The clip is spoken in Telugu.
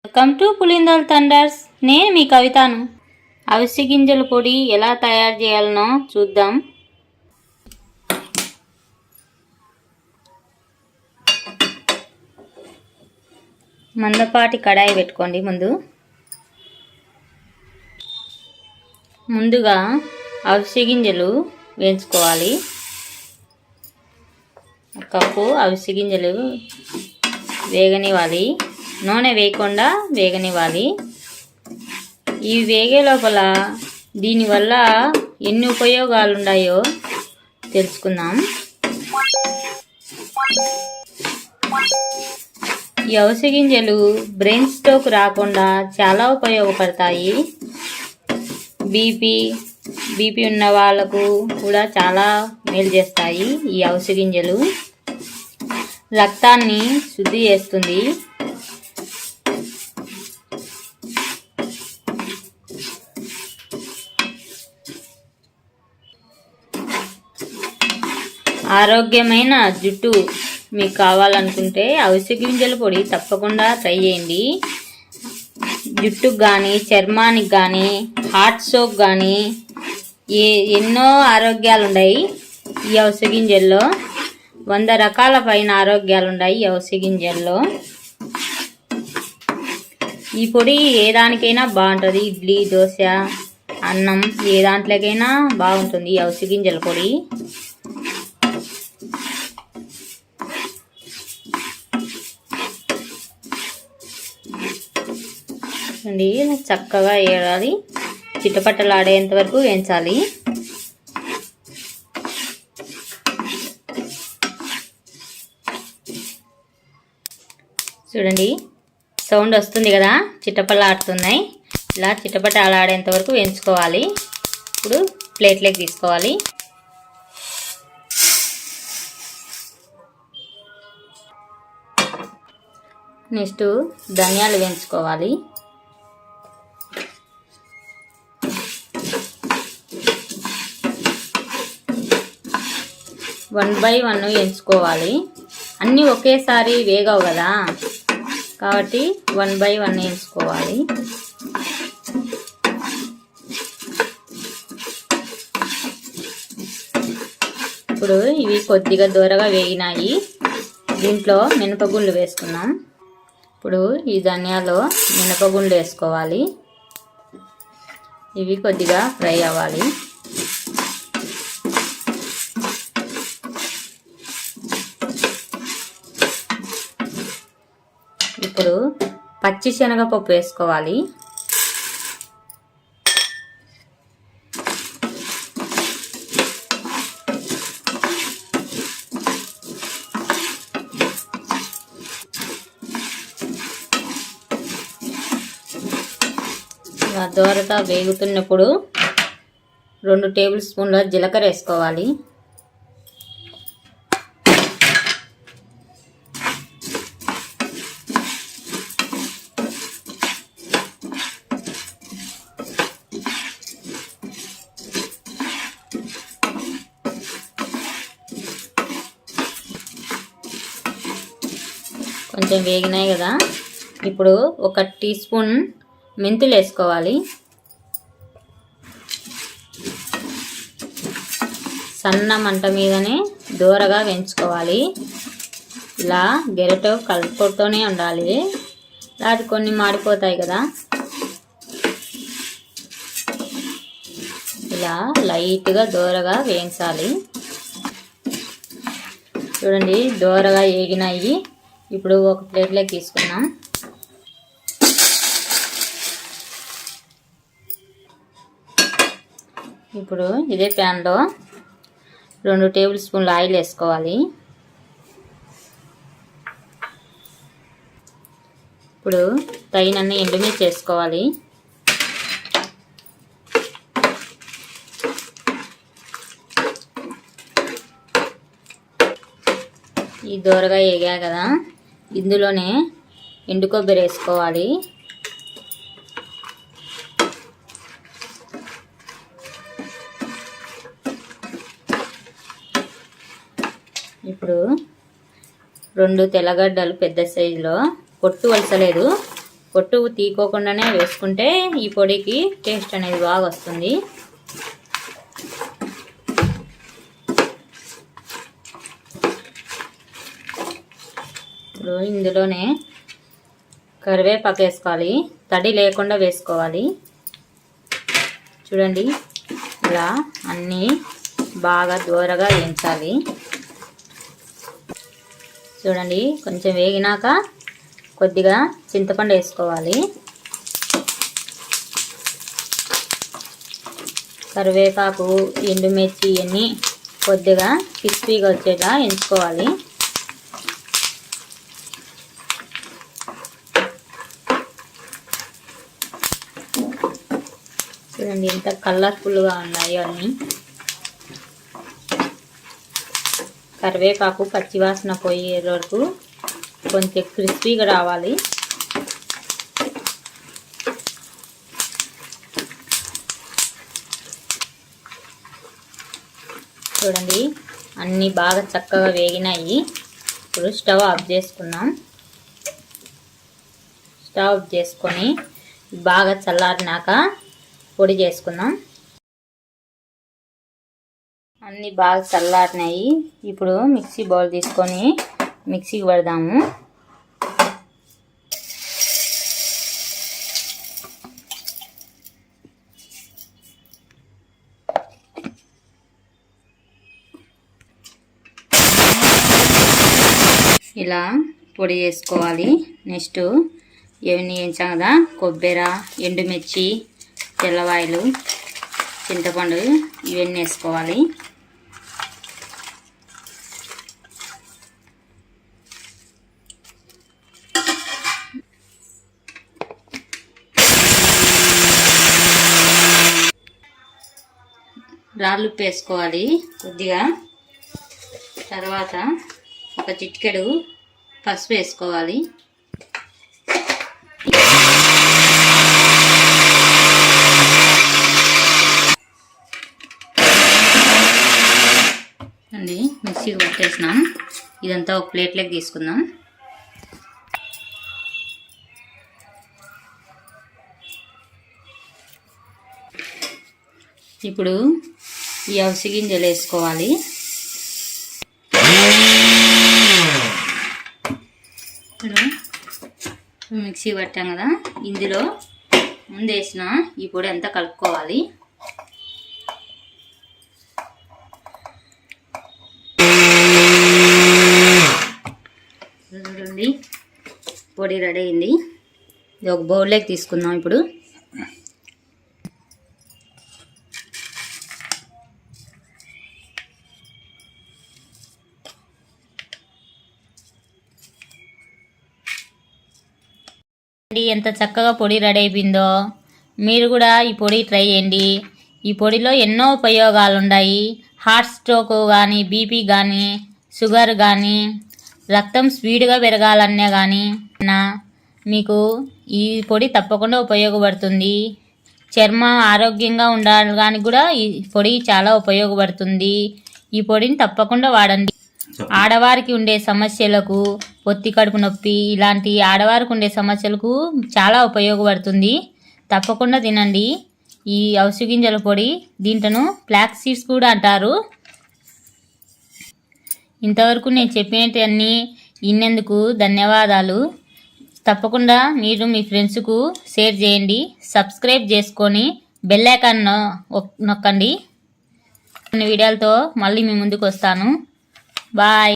Welcome to పులిందల్ Thunders. నేను మీ కవితను. అవిసె గింజల పొడి ఎలా తయారు చేయాలనో చూద్దాం. మందపాటి కడాయి పెట్టుకోండి. ముందుగా అవిసె గింజలు వేయించుకోవాలి. ఒక కప్పు అవిసె గింజలు వేగనివ్వాలి. నూనె వేయకుండా వేగనివ్వాలి. ఇవి వేగే లోపల దీనివల్ల ఎన్ని ఉపయోగాలు ఉన్నాయో తెలుసుకుందాం. ఈ అవిసె గింజలు బ్రెయిన్ స్ట్రోక్ రాకుండా చాలా ఉపయోగపడతాయి. బీపీ ఉన్న వాళ్ళకు కూడా చాలా మేలు చేస్తాయి. ఈ అవిసె గింజలు రక్తాన్ని శుద్ధి చేస్తుంది. ఆరోగ్యమైన జుట్టు మీకు కావాలనుకుంటే అవిసె గింజల పొడి తప్పకుండా ట్రై చేయండి. జుట్టుకు కానీ, చర్మానికి కానీ, హార్ట్ సోక్ కానీ ఎన్నో ఆరోగ్యాలు ఉన్నాయి ఈ అవిసె గింజల్లో. 100 రకాల పైన ఆరోగ్యాలు ఉన్నాయి ఈ అవిసె గింజల్లో. ఈ పొడి ఏ దానికైనా బాగుంటుంది. ఇడ్లీ, దోశ, అన్నం ఏ దాంట్లోకైనా బాగుంటుంది ఈ అవిసె గింజల పొడి. చక్కగా వేయాలి. చిట్టపట్టలాడేంత వరకు వేయించాలి. చూడండి, సౌండ్ వస్తుంది కదా, చిట్టపట్టలాడుతున్నాయి. ఇలా చిట్టపట్టలాడేంత వరకు వేయించుకోవాలి. ఇప్పుడు ప్లేట్లోకి తీసుకోవాలి. నెక్స్ట్ ధనియాలు వేయించుకోవాలి. 1 by 1 వేయించుకోవాలి. అన్నీ ఒకేసారి వేగవు కదా, కాబట్టి 1 by 1 వేయించుకోవాలి. ఇప్పుడు ఇవి కొద్దిగా దూరగా వేగినాయి. దీంట్లో మినపగుండ్లు వేసుకున్నాం. ఇప్పుడు ఈ ధనియాలో మినపగుండ్లు వేసుకోవాలి. ఇవి కొద్దిగా ఫ్రై అవ్వాలి. ఇప్పుడు పచ్చి శనగపప్పు వేసుకోవాలి. దోరగా వేగుతున్నప్పుడు 2 టేబుల్ స్పూన్ల జీలకర్ర వేసుకోవాలి. కొంచెం వేగినాయి కదా, ఇప్పుడు 1 టీ స్పూన్ మెంతులు వేసుకోవాలి. సన్న మంట మీదనే దూరగా వేయించుకోవాలి. ఇలా గెరటో కలుపుతూనే ఉండాలి. అది కొన్ని మాడిపోతాయి కదా. ఇలా లైట్గా దూరగా వేయించాలి. చూడండి, దూరగా వేగినాయి. ఇప్పుడు ఒక ప్లేట్లోకి తీసుకున్నాం. ఇప్పుడు ఇదే ప్యాన్లో 2 టేబుల్ స్పూన్ల ఆయిల్ వేసుకోవాలి. ఇప్పుడు తగినన్ని ఎండుమిర్చి వేసుకోవాలి. ఈ దూరగా వేగా కదా, ఇందులోనే ఎండు కొబ్బరి వేసుకోవాలి. ఇప్పుడు 2 తెల్లగడ్డలు పెద్ద సైజులో పొట్టు వలసలేదు పొట్టు తీకోకుండానే వేసుకుంటే ఈ పొడికి టేస్ట్ అనేది బాగా వస్తుంది. ఇప్పుడు ఇందులోనే కరివేపాకు వేసుకోవాలి, తడి లేకుండా వేసుకోవాలి. చూడండి, ఇలా అన్నీ బాగా దూరగా వేయించాలి. చూడండి, కొంచెం వేగినాక కొద్దిగా చింతపండు వేసుకోవాలి. కరివేపాకు, ఎండుమిర్చి ఇవన్నీ కొద్దిగా క్రిస్పీగా వచ్చేలా ఎంచుకోవాలి. చూడండి ఎంత కలర్ఫుల్గా ఉన్నాయి అన్నీ. కరివేపాకు పచ్చివాసన పోయే వరకు కొంచెం క్రిస్పీగా రావాలి. చూడండి, అన్నీ బాగా చక్కగా వేగినాయి. ఇప్పుడు స్టవ్ ఆఫ్ చేసుకుందాం. స్టవ్ ఆఫ్ చేసుకొని బాగా చల్లారినాక పొడి చేసుకుందాం. అన్నీ బాగా చల్లారినాయి. ఇప్పుడు మిక్సీ బౌల్ తీసుకొని మిక్సీకి పెడదాము. ఇలా పొడి చేసుకోవాలి. నెక్స్ట్ ఇవన్నీ వేయించాం కదా, కొబ్బరి, ఎండుమిర్చి, తెల్లవాయలు, చింతపండు ఇవన్నీ వేసుకోవాలి. రాళ్ళు వేసుకోవాలి కొద్దిగా. తర్వాత ఒక చిటికెడు పసుపు వేసుకోవాలి. అండి, మిక్సీకి పట్టేసినాం. ఇదంతా ఒక ప్లేట్లోకి తీసుకుందాం. ఇప్పుడు ఈ అవిసె గింజలు వేసుకోవాలి. ఇప్పుడు మిక్సీ పట్టాం కదా, ఇందులో ముందు వేసిన ఈ పొడి అంతా కలుపుకోవాలి. చూడండి, పొడి రెడీ అయింది. ఇది ఒక బౌల్లోకి తీసుకుందాం. ఇప్పుడు ఎంత చక్కగా పొడి రెడీ అయిపోయిందో. మీరు కూడా ఈ పొడి ట్రై చేయండి. ఈ పొడిలో ఎన్నో ఉపయోగాలు ఉన్నాయి. హార్ట్ స్ట్రోక్ కానీ, బీపీ కానీ, షుగర్ కానీ, రక్తం స్పీడ్గా పెరగాలన్నా కానీ మీకు ఈ పొడి తప్పకుండా ఉపయోగపడుతుంది. చర్మం ఆరోగ్యంగా ఉండడానికి కూడా ఈ పొడి చాలా ఉపయోగపడుతుంది. ఈ పొడిని తప్పకుండా వాడండి. ఆడవారికి ఉండే సమస్యలకు, పొత్తి కడుపు నొప్పి ఇలాంటి ఆడవారికి ఉండే సమస్యలకు చాలా ఉపయోగపడుతుంది. తప్పకుండా తినండి ఈ అవిసె గింజల పొడి. దీంట్లోను ఫ్లాక్స్ సీడ్స్ కూడా అంటారు. ఇంతవరకు నేను చెప్పినవన్నీ విన్నందుకు ధన్యవాదాలు. తప్పకుండా మీరు మీ ఫ్రెండ్స్కు షేర్ చేయండి. సబ్స్క్రైబ్ చేసుకొని బెల్ ఐకాన్ నొక్కండి. కొన్ని వీడియోలతో మళ్ళీ మీ ముందుకు వస్తాను. బాయ్.